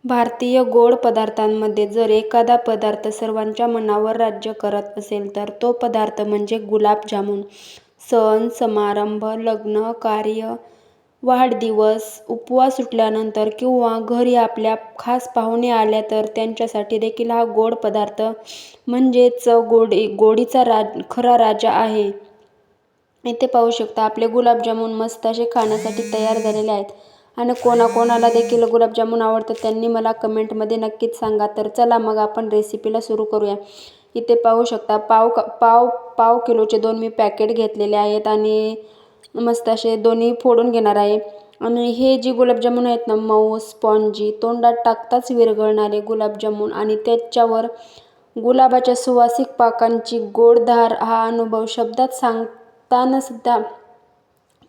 भारतीय गोड पदार्थांमध्ये जर एखादा पदार्थ सर्वांच्या मनावर राज्य करत असेल तर तो पदार्थ म्हणजे गुलाबजामुन. सण समारंभ, लग्न कार्य, वाढदिवस, उपवास सुटल्यानंतर किंवा घरी आपल्या खास पाहुणे आल्या तर त्यांच्यासाठी देखील हा गोड पदार्थ म्हणजेच गोडीचा खरा राजा आहे. इथे पाहू शकता आपले गुलाबजामुन मस्त असे खाण्यासाठी तयार झालेले आहेत. आणि कोणाकोणाला देखील गुलाबजामुन आवडतात त्यांनी मला कमेंटमध्ये नक्कीच सांगा. तर चला मग आपण रेसिपीला सुरू करूया. इथे पाहू शकता पाव किलोचे 2 मी पॅकेट घेतलेले आहेत आणि मस्त असे दोन्ही फोडून घेणार आहे. आणि हे जे गुलाबजामुन आहेत ना, मऊ स्पॉन्जी, तोंडात टाकताच विरघळणारे गुलाबजामुन आणि त्याच्यावर गुलाबाच्या सुवासिक पाकांची गोडधार, हा अनुभव शब्दात सांगताना सुद्धा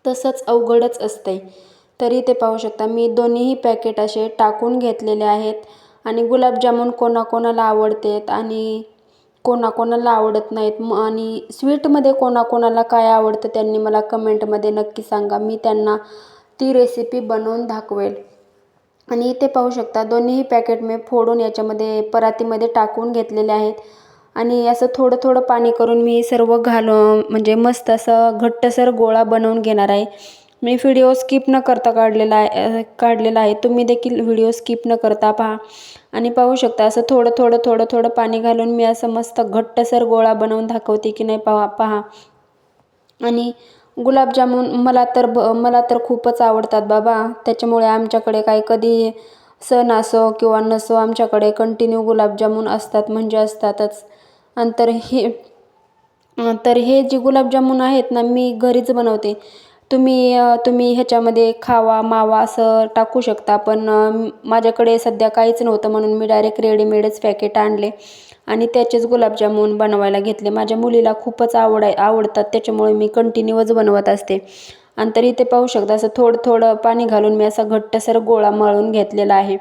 तसंच अवघडच असते. तरी ते पाहू शकता मी दोन्हीही पॅकेट असे टाकून घेतलेले आहेत. आणि गुलाबजामुन कोणाकोणाला आवडतात आणि कोणाकोणाला आवडत नाहीत. आणि स्वीटमध्ये कोणाकोणाला काय आवडतं त्यांनी मला कमेंटमध्ये नक्की सांगा. मी त्यांना ती रेसिपी बनवून दाखवेल. आणि इथे पाहू शकता दोन्हीही पॅकेट मी फोडून याच्यामध्ये परातीमध्ये टाकून घेतलेले आहेत. आणि असं थोडं थोडं पाणी करून मी सर्व म्हणजे मस्त असं घट्टसर गोळा बनवून घेणार आहे. मी व्हिडिओ स्किप न करता काढलेला आहे. तुम्ही देखील व्हिडिओ स्किप न करता पहा. आणि पाहू शकता असं थोडं थोडं पाणी घालून मी असं मस्त घट्टसर गोळा बनवून दाखवते की नाही पहा. आणि गुलाबजामुन मला तर खूपच आवडतात बाबा. त्याच्यामुळे आमच्याकडे काही कधी सण असो किंवा नसो आमच्याकडे कंटिन्यू गुलाबजामुन असतात म्हणजे असतातच. आणि तर हे जे गुलाबजामुन आहेत ना मी घरीच बनवते. तुम्ही ह्याच्यामध्ये खावा मावा असं टाकू शकता. पण माझ्याकडे सध्या काहीच नव्हतं म्हणून मी डायरेक्ट रेडीमेडच पॅकेट आणले आणि त्याचेच गुलाबजामुन बनवायला घेतले. माझ्या मुलीला खूपच आवडतात त्याच्यामुळे मी कंटिन्यूच बनवत असते. आणि तरी इथे पाहू शकता असं थोडं पाणी घालून मी असा घट्टसर गोळा मळून घेतलेला आहे.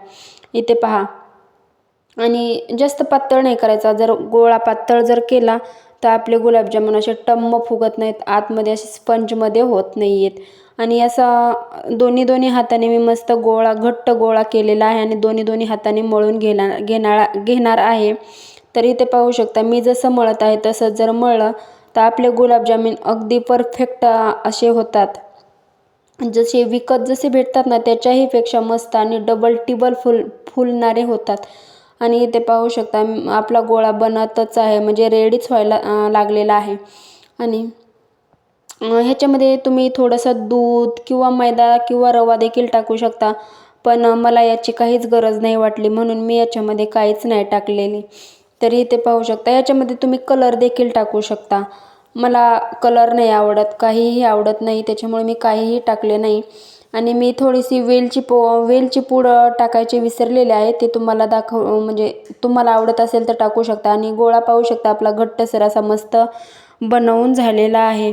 इथे पहा. आणि जास्त पातळ नाही करायचा. जर गोळा पातळ जर केला तर आपले गुलाबजामुन असे टम्म फुगत नाहीत, आतमध्ये असे स्पंजमध्ये होत नाही आहेत. आणि असा दोन्ही हाताने मी मस्त घट्ट गोळा केलेला आहे आणि दोन्ही हाताने मळून घेणार आहे. तर इथे पाहू शकता मी जसं मळत आहे तसं जर मळलं तर आपले गुलाबजामुन अगदी परफेक्ट असे होतात. जसे भेटतात ना त्याच्याही पेक्षा मस्त आणि डबल टिबल फुलणारे होतात. आणि इथे पाहू शकता आपला गोळा बनतच आहे म्हणजे रेडीच व्हायला लागलेला आहे. आणि ह्याच्यामध्ये तुम्ही थोडंसं दूध किंवा मैदा किंवा रवा देखील टाकू शकता. पण मला याची काहीच गरज नाही वाटली म्हणून मी याच्यामध्ये काहीच नाही टाकलेली. तरी इथे पाहू शकता याच्यामध्ये तुम्ही कलर देखील टाकू शकता. मला कलर नाही आवडत, काहीही आवडत नाही त्याच्यामुळे मी काहीही टाकले नाही. आणि मी थोडीशी वेलची पूड टाकायचे विसरलेले आहे. ते तुम्हाला म्हणजे तुम्हाला आवडत असेल तर टाकू शकता. आणि गोळा पाहू शकता आपला घट्टसर असा मस्त बनवून झालेला आहे.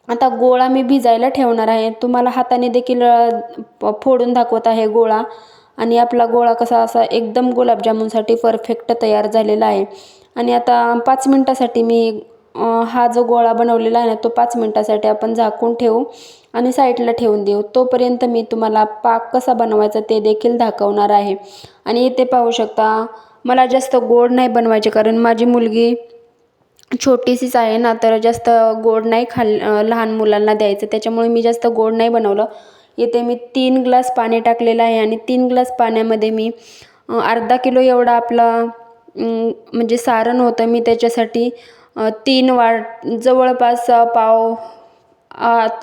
आता गोळा मी भिजायला ठेवणार आहे. तुम्हाला हाताने देखील फोडून दाखवत आहे गोळा. आणि आपला गोळा कसा असा एकदम गुलाबजामुनसाठी परफेक्ट तयार झालेला आहे. आणि आता 5 मिनटासाठी मी हा जो गोळा बनवलेला आहे ना तो 5 मिनटासाठी आपण झाकून ठेवू आणि साईडला ठेवून देऊ. तोपर्यंत मी तुम्हाला पाक कसा बनवायचा ते देखील दाखवणार आहे. आणि इथे पाहू शकता मला जास्त गोड नाही बनवायचे कारण माझी मुलगी छोटीशीच आहे ना, तर जास्त गोड नाही लहान मुलांना द्यायचं त्याच्यामुळे मी जास्त गोड नाही बनवलं. इथे मी 3 ग्लास पाणी टाकलेलं आहे आणि 3 ग्लास पाण्यामध्ये मी अर्धा किलो एवढा आपला म्हणजे सारण होतं. मी त्याच्यासाठी 3 जवळपास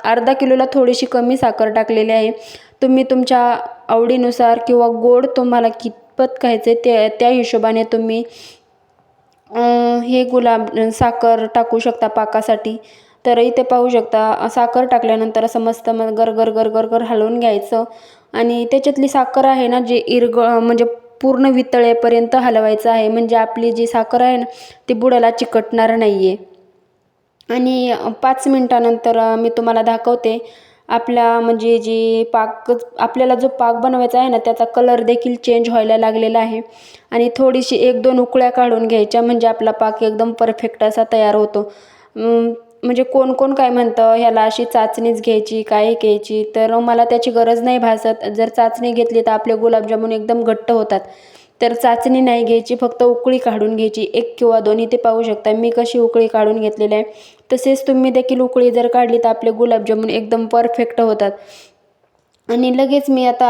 अर्धा किलोला थोडीशी कमी साखर टाकलेली आहे. तुम्ही तुमच्या आवडीनुसार किंवा गोड तुम्हाला कितपत खायचे त्या हिशोबाने तुम्ही साखर टाकू शकता पाकासाठी. तर इथे पाहू शकता साखर टाकल्यानंतर असं मस्त गर हलवून घ्यायचं. आणि त्याच्यातली साखर आहे ना जे म्हणजे पूर्ण वितळेपर्यंत हलवायचं आहे म्हणजे आपली जी साखर आहे ना ती बुडाला चिकटणार नाही आहे. आणि 5 मिनटानंतर मी तुम्हाला दाखवते आपल्या म्हणजे आपल्याला जो पाक बनवायचा आहे ना त्याचा कलर देखील चेंज व्हायला लागलेला आहे. आणि थोडीशी 1-2 उकळ्या काढून घ्यायच्या म्हणजे आपला पाक एकदम परफेक्ट असा तयार होतो. म्हणजे कोण कोण काय म्हणतं ह्याला अशी चाचणीच घ्यायची काय घ्यायची, तर मला त्याची गरज नाही भासत. जर चाचणी घेतली तर आपले गुलाबजामुन एकदम घट्ट होतात. तर चाचणी नाही घ्यायची, फक्त उकळी काढून घ्यायची, 1 किंवा 2. इथे पाहू शकता मी कशी उकळी काढून घेतलेली आहे. तसेच तुम्ही देखील उकळी जर काढली तर आपले गुलाबजामुन एकदम परफेक्ट होतात. आणि लगेच मी आता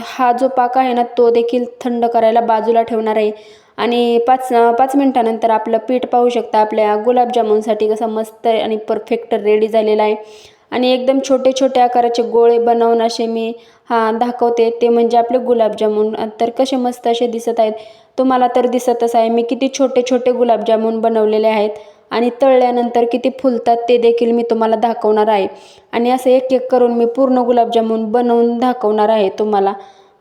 हा जो पाक आहे ना तो देखील थंड करायला बाजूला ठेवणार आहे. आणि 5 मिनिटानंतर आपलं पीठ पाहू शकता आपल्या गुलाबजामुनसाठी कसं मस्त आणि परफेक्ट रेडी झालेला आहे. आणि एकदम छोटे छोटे आकाराचे गोळे बनवून असे मी दाखवते, ते म्हणजे आपले गुलाबजामुन. तर कसे मस्त असे दिसत आहेत, तुम्हाला तर दिसतच आहे मी किती छोटे छोटे गुलाबजामुन बनवलेले आहेत. आणि तळल्यानंतर किती फुलतात ते देखील मी तुम्हाला दाखवणार आहे. आणि असं एक एक करून मी पूर्ण गुलाबजामुन बनवून दाखवणार आहे तुम्हाला.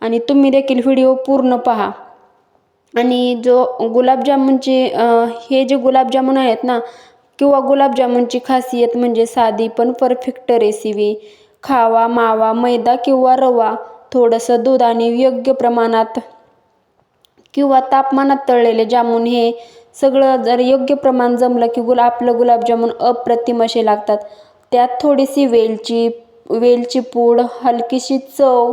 आणि तुम्ही देखील व्हिडिओ पूर्ण पहा. आणि जो गुलाबजामुनचे हे जे गुलाबजामुन आहेत ना, किंवा गुलाबजामुनची खासियत म्हणजे साधी पण परफेक्ट रेसिपी. खावा मावा मैदा किंवा रवा, थोडंसं दूध आणि योग्य प्रमाणात किंवा तापमानात तळलेले जामुन, हे सगळं जर योग्य प्रमाण जमलं की आपलं गुलाबजामुन अप्रतिम असे लागतात. त्यात थोडीशी वेलची पूड, हलकीशी चव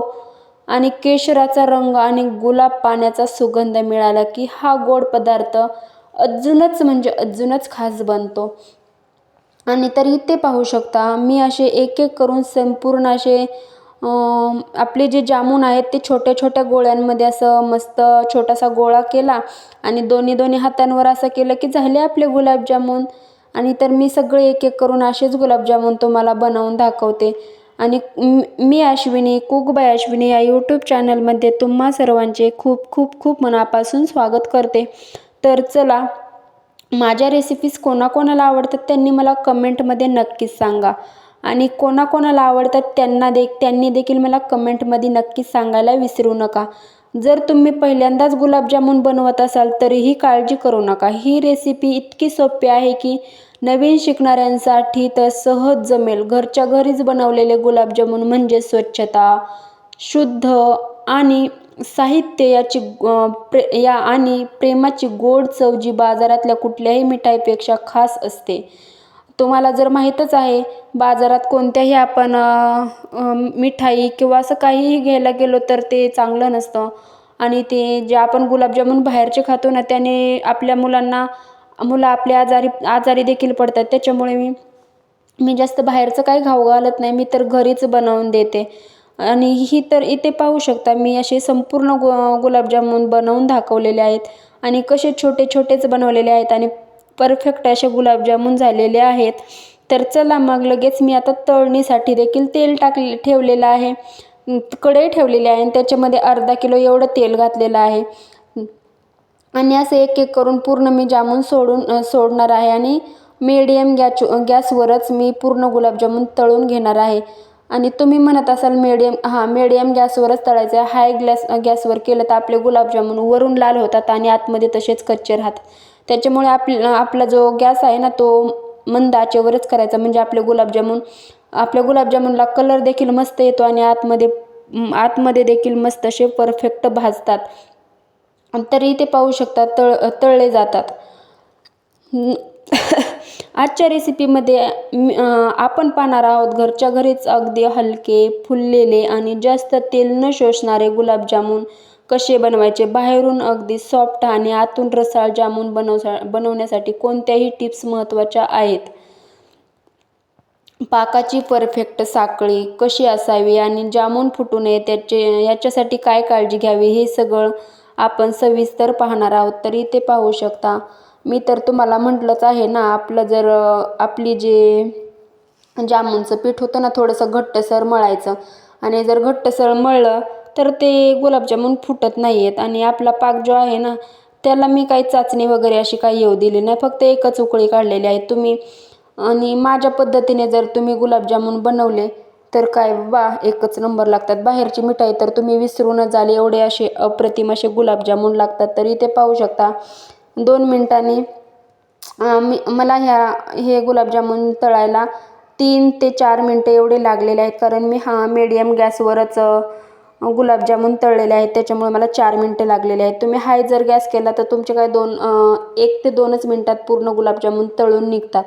आणि केशराचा रंग आणि गुलाब पाण्याचा सुगंध मिळाला की हा गोड पदार्थ अजूनच म्हणजे अजूनच खास बनतो. आणि तर इथे पाहू शकता मी असे एक एक करून संपूर्ण असे आपले जे जामुन आहेत ते छोट्या छोट्या गोळ्यांमध्ये असं मस्त छोटासा गोळा केला आणि दोन्ही दोन्ही हातांवर असं केलं की झाले आपले गुलाबजामुन. आणि तर मी सगळे एक एक करून असेच गुलाबजामुन तुम्हाला बनवून दाखवते. आणि मी अश्विनी, कुक बाय अश्विनी या यूट्यूब चॅनलमध्ये तुम्हा सर्वांचे खूप खूप खूप मनापासून स्वागत करते. तर चला, माझ्या रेसिपीज कोणाकोणाला आवडतात त्यांनी मला कमेंटमध्ये नक्कीच सांगा. आणि कोणाकोणाला आवडतात त्यांनी देखील मला कमेंटमध्ये नक्कीच सांगायला विसरू नका. जर तुम्ही पहिल्यांदाच गुलाबजामुन बनवत असाल तरीही काळजी करू नका. ही रेसिपी इतकी सोपी आहे की नवीन शिकणाऱ्यांसाठी तर सहज जमेल. घरच्या घरीच बनवलेले गुलाबजामुन म्हणजे स्वच्छता, शुद्ध आणि साहित्य आणि प्रेमाची गोड चव जी बाजारातल्या कुठल्याही मिठाईपेक्षा खास असते. तुम्हाला जर माहीतच आहे, बाजारात कोणत्याही आपण मिठाई किंवा असं काहीही घ्यायला गेलो तर ते चांगलं नसतं. आणि ते जे आपण गुलाबजामुन बाहेरचे खातो ना, त्याने आपल्या मुलं आपल्या आजारी देखील पडतात. त्याच्यामुळे मी जास्त बाहेरचं काही खाऊ घालत नाही, मी तर घरीच बनवून देते. आणि ही तर इथे पाहू शकता मी असे संपूर्ण गुलाबजामुन बनवून दाखवलेले आहेत. आणि कसे छोटे छोटेच बनवलेले आहेत आणि परफेक्ट असे गुलाबजामुन झालेले आहेत. तर चला मग लगेच मी आता तळणीसाठी देखील तेल ठेवलेलं आहे. कढई ठेवलेली आहे आणि त्याच्यामध्ये अर्धा किलो एवढं तेल घातलेलं आहे. आणि असं एक एक करून पूर्ण मी जामुन सोडणार आहे. आणि मीडियम गॅसवरच मी पूर्ण गुलाबजामुन तळून घेणार आहे. आणि तुम्ही म्हणत असाल मीडियम गॅसवरच तळायचं आहे. हाय गॅसवर केलं तर आपले गुलाबजामुन वरून लाल होतात आणि आतमध्ये तसेच कच्चे राहतात. त्याच्यामुळे आपला जो गॅस आहे ना तो मंद आचेवरच करायचा, म्हणजे आपल्या गुलाबजामुनला कलर देखील मस्त येतो आणि आतमध्ये देखील मस्त असे परफेक्ट भाजतात. तरी ते पाहू शकता तळले जातात. आजच्या रेसिपीमध्ये आपण पाहणार आहोत घरच्या घरीच अगदी हलके, फुललेले आणि जास्त तेल न शोषणारे गुलाबजामुन कसे बनवायचे. बाहेरून अगदी सॉफ्ट आणि आतून रसाळ जामुन बनवण्यासाठी कोणत्याही टिप्स महत्त्वाच्या आहेत. पाकाची परफेक्ट साखळी कशी असावी आणि जामुन फुटू नये याच्यासाठी काय काळजी घ्यावी, हे सगळं आपण सविस्तर पाहणार आहोत. तरी ते पाहू शकता. मी तर तुम्हाला म्हटलंच आहे ना, आपली जे जामुनचं पीठ होतं ना थोडंसं घट्टसर मळायचं. आणि जर घट्टसर मळलं तर ते गुलाबजामुन फुटत नाही आहेत. आणि आपला पाक जो आहे ना त्याला मी काही चाचणी वगैरे अशी काही येऊ दिली नाही, फक्त एकच उकळी काढलेली आहे. आणि माझ्या पद्धतीने जर तुम्ही गुलाबजामुन बनवले तर काय एकच नंबर लागतात. बाहेरची मिठाई तर तुम्ही विसरूनच झाले, एवढे असे अप्रतिम असे गुलाबजामुन लागतात. तरी ते पाहू शकता 2 मिनिटांनी मला हे गुलाबजामुन तळायला 3 ते 4 मिनटं एवढे लागलेले आहेत. कारण मी मीडियम गॅसवरच गुलाबजामुन तळलेले आहेत, त्याच्यामुळे मला 4 मिनटं लागलेले आहेत. तुम्ही हाय जर गॅस केला तर तुमचे काय 1 ते 2च मिनटात पूर्ण गुलाबजामुन तळून निघतात.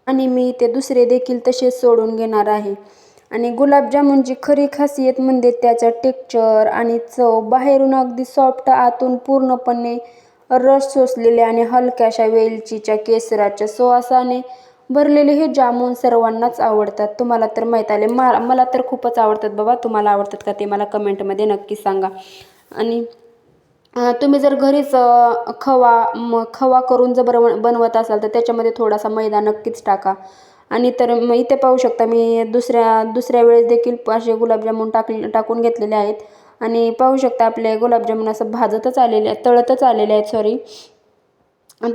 आणि मी ते दुसरे देखील तसेच सोडून घेणार आहे. आणि गुलाबजामुनची खरी खासियत म्हणजे त्याचा टेक्स्चर आणि चव. बाहेरून अगदी सॉफ्ट, आतून पूर्णपणे रस शोषलेले आणि हलक्याशा वेलचीच्या केसराच्या सुवासाने भरलेले हे जामून सर्वांनाच आवडतात. तुम्हाला तर माहीत आले, मला तर खूपच आवडतात बाबा. तुम्हाला आवडतात का ते मला कमेंटमध्ये नक्की सांगा. आणि तुम्ही जर घरीच खवा करून जर बनवत असाल तर त्याच्यामध्ये थोडासा मैदा नक्कीच टाका. आणि तर मग इथे पाहू शकता मी दुसऱ्या वेळेस देखील असे गुलाबजामुन टाकून घेतलेले आहेत. आणि पाहू शकता आपले गुलाबजामुन असं तळतच आलेले आहेत, सॉरी.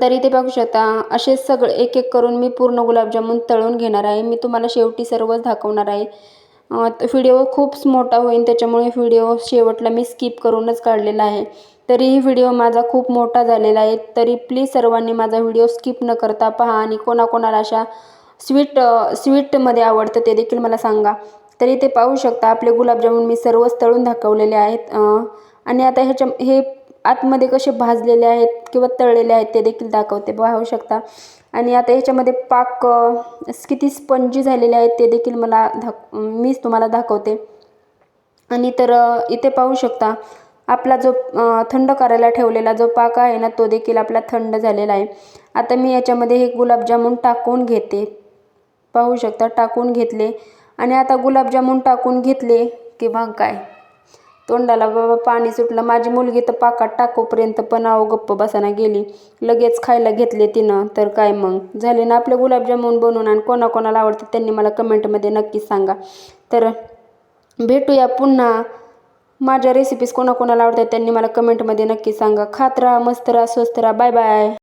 तरी ते बघू शकता असे सगळे एक एक करून मी पूर्ण गुलाबजामुन तळून घेणार आहे. मी तुम्हाला शेवटी सर्वच दाखवणार आहे. व्हिडिओ खूप मोठा होईल, त्याच्यामुळे व्हिडिओ शेवटला मी स्किप करूनच काढलेला आहे. तरीही व्हिडिओ माझा खूप मोठा झालेला आहे. तरी प्लीज सर्वांनी माझा व्हिडिओ स्किप न करता पहा. आणि कोणाकोणाला अशा स्वीटमध्ये आवडतं ते देखील मला सांगा. तरी ते पाहू शकता आपले गुलाबजामुन मी सर्वच तळून दाखवलेले आहेत. आणि आता हे आतमध्ये कसे भाजलेले आहेत किंवा तळलेले आहेत ते देखील दाखवते, पाहू शकता. आणि आता ह्याच्यामध्ये पाक किती स्पंजी झालेले आहेत ते देखील मीच तुम्हाला दाखवते. आणि तर इथे पाहू शकता आपला जो थंड करायला ठेवलेला जो पाक आहे ना, तो देखील आपला थंड झालेला आहे. आता मी याच्यामध्ये हे गुलाबजामुन टाकून घेते. पाहू शकता टाकून घेतले. आणि आता गुलाबजामुन टाकून घेतले की मग काय, तोंडाला बाबा पाणी सुटलं. माझी मुलगी तर पाकात टाकूपर्यंत पण गप्प बसाना गेली, लगेच खायला घेतले तिनं. तर काय मग झाले ना आपले गुलाबजामुन बनवून. आणि कोणाकोणाला आवडतात त्यांनी मला कमेंटमध्ये नक्कीच सांगा. तर भेटूया पुन्हा. माझ्या रेसिपीज कोणाकोणाला आवडतात त्यांनी मला कमेंटमध्ये नक्की सांगा. खात राहा, मस्त राहा, स्वस्त राहा. Bye bye.